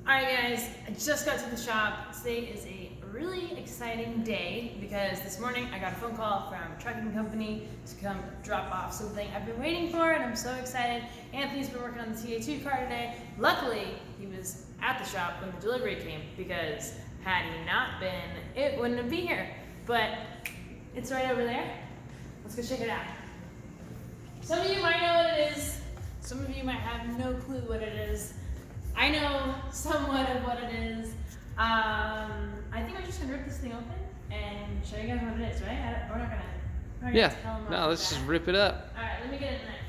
Alright guys, I just got to the shop. Today is a really exciting day because this morning I got a phone call from a trucking company to come drop off something I've been waiting for, and I'm so excited. Anthony's been working on the TA2 car today. Luckily, he was at the shop when the delivery came because had he not been, it wouldn't be here. But it's right over there. Let's go check it out. Some of you might know what it is. Some of you might have no clue what it is. I know somewhat of what it is. I think I'm just gonna rip this thing open and show you guys what it is, right? We're not gonna tell them no, let's just rip it up. All right, let me get a knife.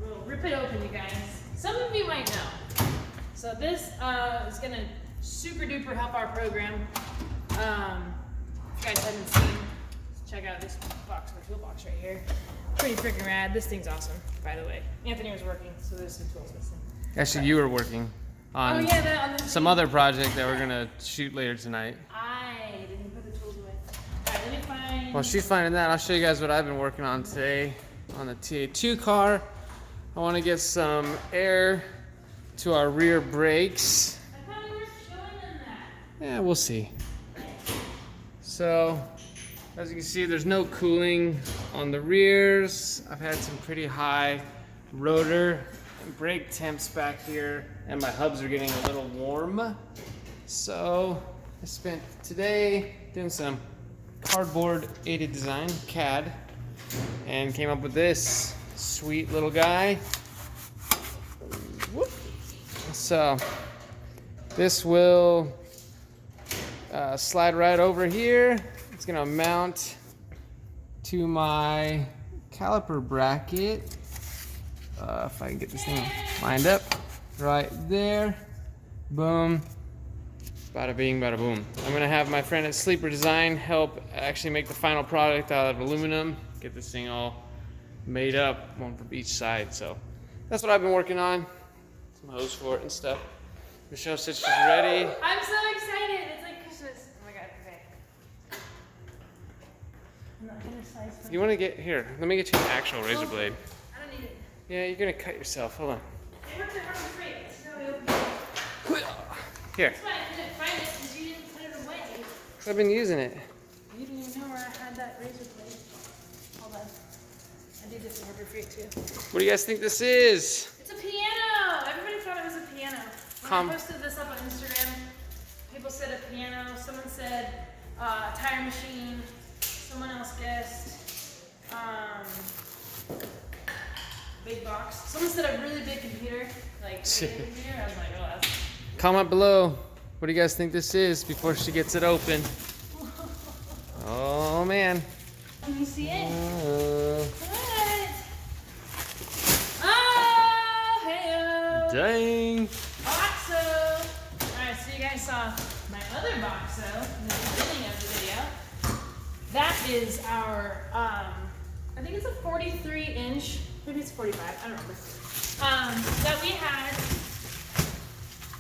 We'll rip it open, you guys. Some of you might know. So this is gonna super duper help our program. If you guys haven't seen, check out this BOXO Toolbox right here. Pretty freaking rad. This thing's awesome, by the way. Anthony was working, so there's some tools missing. Actually, you were working on some other project that we're gonna shoot later tonight. I didn't put the tools away. All right, let me find. While she's finding that, I'll show you guys what I've been working on today on the TA2 car. I want to get some air to our rear brakes. I thought we were showing them that. Yeah, we'll see. So, as you can see, there's no cooling on the rears. I've had some pretty high rotor and brake temps back here, and my hubs are getting a little warm. So I spent today doing some cardboard aided design, CAD, and came up with this sweet little guy. Whoop. So this will slide right over here. It's gonna mount to my caliper bracket. If I can get this thing lined up right there. Boom. Bada bing, bada boom. I'm gonna have my friend at Sleeper Design help actually make the final product out of aluminum. Get this thing all made up, one from each side. So that's what I've been working on. Some hose for it and stuff. Michelle said she's ready. I'm so excited. It's like Christmas. Oh my god, okay. I'm not gonna slice. You wanna get, here, let me get you an actual razor blade. I don't need it. Yeah, you're gonna cut yourself, hold on. It worked out free. That's how we open it. Here. That's why I couldn't find it because you didn't put it away. I've been using it. You didn't even know where I had that razor blade. Hold on. I do this in Harbor Freight too. What do you guys think this is? It's a piano! Everybody thought it was a piano. When I posted this up on Instagram, people said a piano, someone said a tire machine, someone else guessed big box. Someone said a really big computer, like a big computer. I was like, oh, that's... Comment below. What do you guys think this is before she gets it open? Oh man. Let me see it. What? Oh, hey-o. Dang. BOXO. Alright, so you guys saw my other BOXO in the beginning of the video. That is our, I think it's a 43-inch, maybe it's 45, I don't remember. That we had,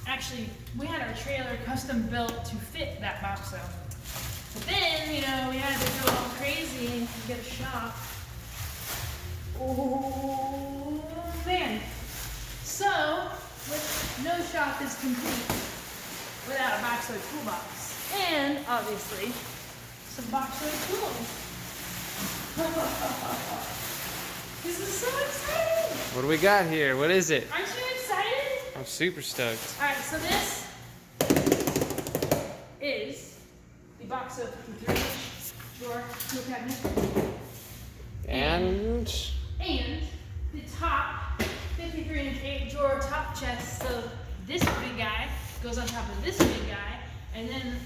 actually, we had our trailer custom built to fit that BOXO. But then, you know, we had to go all crazy and get a shop. Oh, man. So, no shop is complete without a BOXO toolbox. And, obviously, some BOXO tools. This is so exciting! What do we got here? What is it? Aren't you excited? I'm super stoked. Alright, so this is the BOXO 53-inch drawer tool cabinet. And the top 53-inch drawer top chest. So this big guy goes on top of this big guy, and then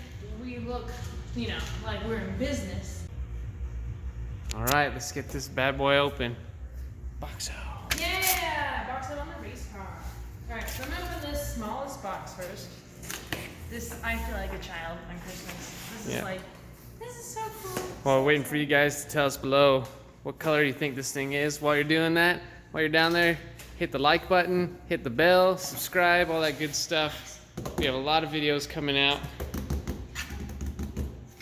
we look, you know, like we're in business. all right, let's get this bad boy open. BOXO. Yeah, BOXO on the race car. All right, so I'm gonna open this smallest box first. This, I feel like a child on Christmas. This is like, this is so cool. While we're waiting for you guys to tell us below what color you think this thing is. While you're doing that, while you're down there, hit the like button, hit the bell, subscribe, all that good stuff. We have a lot of videos coming out.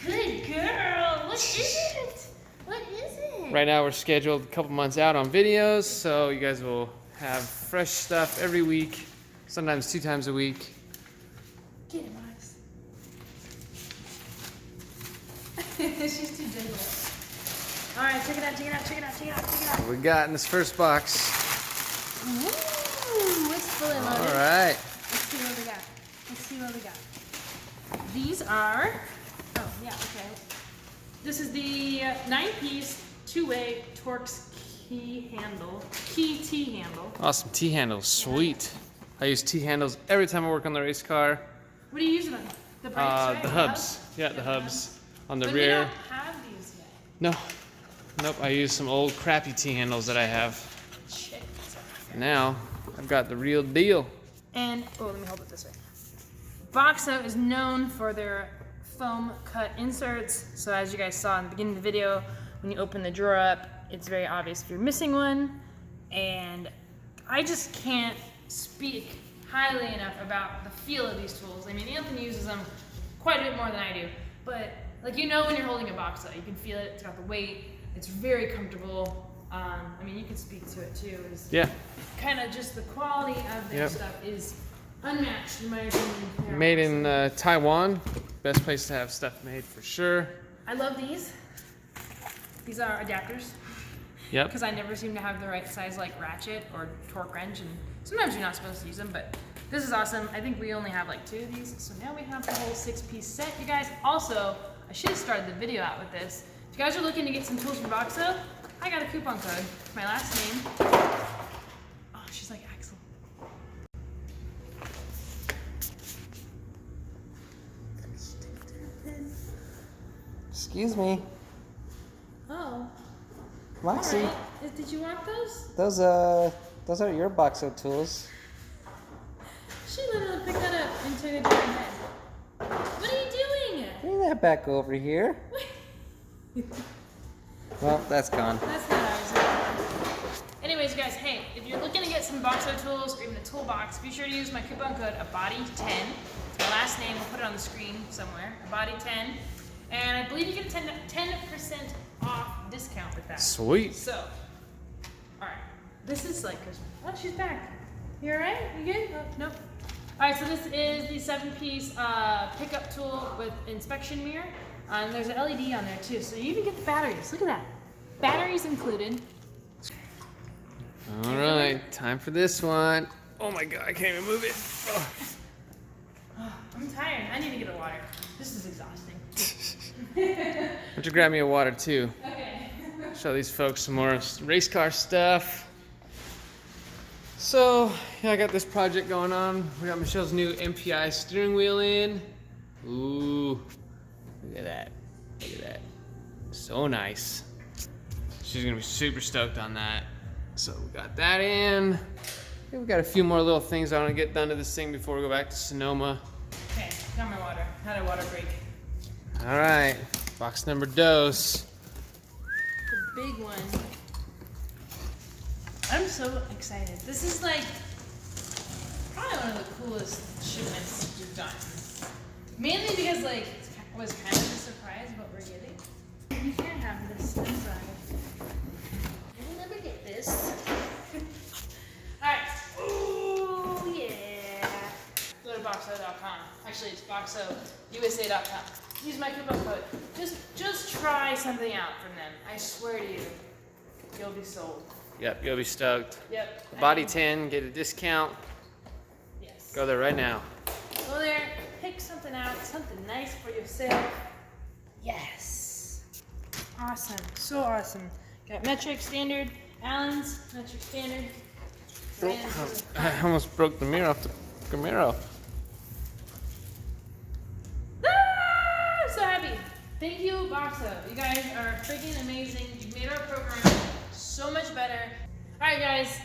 Good girl. What is it? What is it? Right now we're scheduled a couple months out on videos, so you guys will have fresh stuff every week, sometimes 2 times a week. Get it, Max. She's too gentle. All right, check it out, check it out, check it out, check it out, check it out. What we got in this first box? Ooh, it's fully loaded. All right. Let's see what we got. Let's see what we got. These are, oh yeah, okay. This is the 9-piece 2-way Torx key T-handle. Awesome, T-handles, sweet. I use T-handles every time I work on the race car. What do you use it on? The brakes, right? The hubs. Yeah, the hubs on the But rear. we don't have these yet. No, nope. I use some old crappy T-handles that I have. Shit. Now I've got the real deal. And oh, let me hold it this way. BOXO is known for their foam cut inserts. So as you guys saw in the beginning of the video, when you open the drawer up, it's very obvious if you're missing one. And I just can't speak highly enough about the feel of these tools. I mean, Anthony uses them quite a bit more than I do, but like, you know, when you're holding a BOXO, you can feel it. It's got the weight. It's very comfortable. I mean, you can speak to it too. Yeah. Kind of just the quality of their stuff is unmatched in my opinion. Made in Taiwan. Best place to have stuff made for sure. I love these. These are adapters. Yep. Because I never seem to have the right size like ratchet or torque wrench, and sometimes you're not supposed to use them, but this is awesome. I think we only have like 2 of these, so now we have the whole 6-piece set. You guys, also, I should have started the video out with this. If you guys are looking to get some tools from BOXO, I got a coupon code. My last name. Oh, she's like Axel. Excuse me, Oh. Moxie. All right. Did you want those? Those are your BOXO tools. She literally picked that up and took it to her head. What are you doing? Bring that back over here. Well, that's gone. That's not ours. Anyways, you guys, hey, if you're looking to get some BOXO tools or even a toolbox, be sure to use my coupon code ABODY10. It's my last name. We'll put it on the screen somewhere. ABODY10. And I believe you get a 10% off discount with that. Sweet. So, all right. This is like Christmas. Oh, she's back. You all right? You good? Oh, nope. All right, so this is the 7-piece pickup tool with inspection mirror. And there's an LED on there too, so you even get the batteries. Look at that. Batteries included. All right, time for this one. Oh my God, I can't even move it. Oh. Oh, I'm tired. I need to get a water. This is exhausting. Why don't you grab me a water too? Okay. Show these folks some more race car stuff. So, yeah, I got this project going on. We got Michelle's new Mpi steering wheel in. Ooh, look at that. Look at that. So nice. She's gonna be super stoked on that. So we got that in. We got a few more little things I want to get done to this thing before we go back to Sonoma. Okay, got my water. Had a water break. All right, box number dos. The big one. I'm so excited. This is like probably one of the coolest shipments we've gotten. Mainly because like it was kind of a surprise what we're getting. You can't have this inside. We'll never get this. Alright. Ooh yeah. Go to BOXO.com. Actually it's BOXO USA.com. Use my coupon code. Just try something out from them. I swear to you, you'll be sold. Yep, you'll be stoked. Yep. Body 10, get a discount. Yes. Go there right now. Go there, pick something out, something nice for yourself. Yes. Awesome. So awesome. Got metric standard, Allen's metric standard. I almost broke the mirror off the Camaro. Ah, I'm so happy. Thank you, BOXO. You guys are freaking amazing. You've made our program so much better. All right, guys.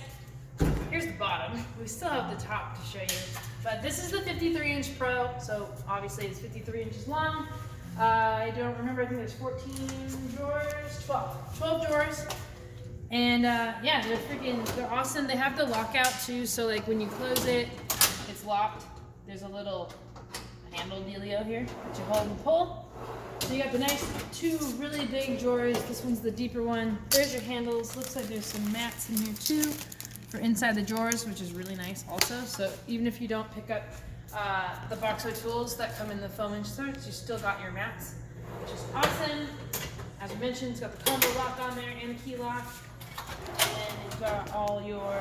Here's the bottom. We still have the top to show you. But this is the 53-inch Pro, so obviously it's 53 inches long. I don't remember, I think there's 14 drawers, 12 drawers. And yeah, they're awesome. They have the lockout too, so like when you close it, it's locked. There's a little handle dealio here that you hold and pull. So you got the nice 2 really big drawers. This one's the deeper one. There's your handles. Looks like there's some mats in here too for inside the drawers, which is really nice also. So even if you don't pick up the BOXO tools that come in the foam inserts. You still got your mats, which is awesome. As I mentioned, it's got the combo lock on there and the key lock. And you've got all your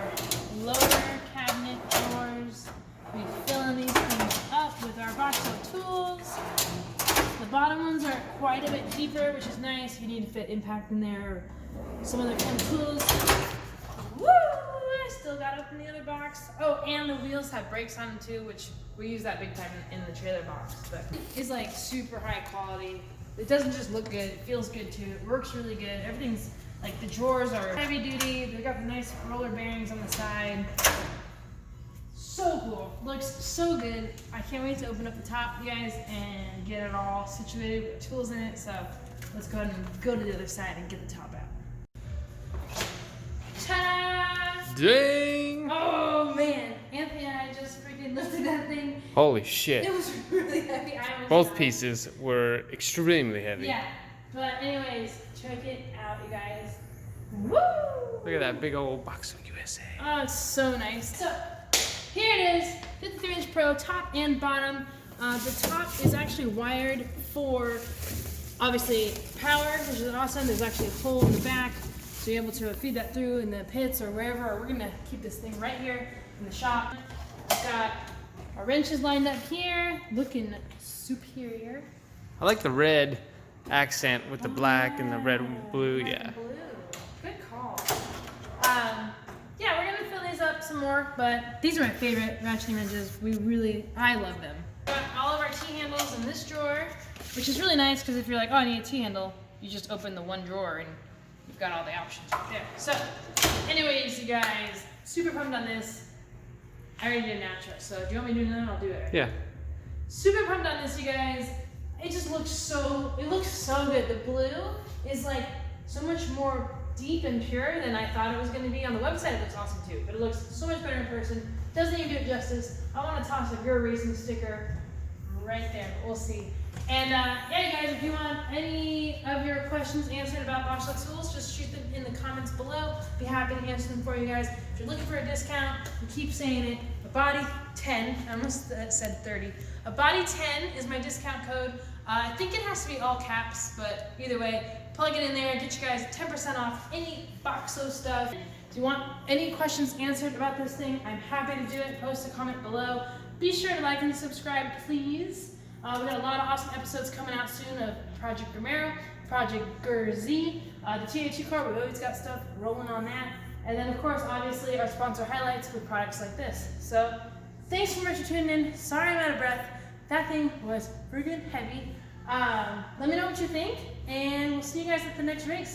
lower cabinet drawers. We fill in these things up with our BOXO tools. The bottom ones are quite a bit deeper, which is nice if you need to fit impact in there or some other kind of tools. Woo! I still got to open the other box. Oh, and the wheels have brakes on them too, which we use that big time in the trailer box. But it's like super high quality. It doesn't just look good, it feels good too. It works really good. Everything's like the drawers are heavy duty. They got the nice roller bearings on the side. So cool. Looks so good. I can't wait to open up the top, you guys, and get it all situated with tools in it. So let's go ahead and go to the other side and get the top out. Ta-da! Dang! Oh man, Anthony and I just freaking lifted that thing. Holy shit. It was really heavy. Both pieces were extremely heavy. Yeah, but anyways, check it out, you guys. Woo! Look at that big old BOXO USA. Oh, it's so nice. So here it is, 53-inch Pro, top and bottom. The top is actually wired for, obviously, power, which is awesome. There's actually a hole in the back, so you're able to feed that through in the pits or wherever. Or we're gonna keep this thing right here in the shop. We've got our wrenches lined up here, looking superior. I like the red accent with the black and the red and blue, yeah. Blue. Good call. Yeah, we're gonna fill these up some more, but these are my favorite ratcheting wrenches. I love them. Got all of our T-handles in this drawer, which is really nice because if you're like, oh, I need a T-handle, you just open the one drawer and you've got all the options right there. So, anyways, you guys, super pumped on this. I already did an outro, so do you want me to do another? I'll do it. Right? Yeah. Super pumped on this, you guys. It just looks so good. The blue is like so much more deep and pure than I thought it was going to be. On the website it looks awesome too, but it looks so much better in person. Doesn't even do it justice. I want to toss a Your Racing sticker right there, but we'll see. And yeah, you guys, if you want any of your questions answered about BOXO tools, just shoot them in the comments below. Be happy to answer them for you guys. If you're looking for a discount, we keep saying it. A body 10, I almost said 30. A body 10 is my discount code. I think it has to be all caps, but either way, plug it in there, get you guys 10% off any BOXO stuff. If you want any questions answered about this thing, I'm happy to do it. Post a comment below. Be sure to like and subscribe, please. We got a lot of awesome episodes coming out soon of Project Romero, Project Gurzy, the TH2 car. We always got stuff rolling on that. And then, of course, obviously, our sponsor highlights with products like this. So, thanks so much for tuning in. Sorry I'm out of breath. That thing was friggin' heavy. Let me know what you think, and we'll see you guys at the next race.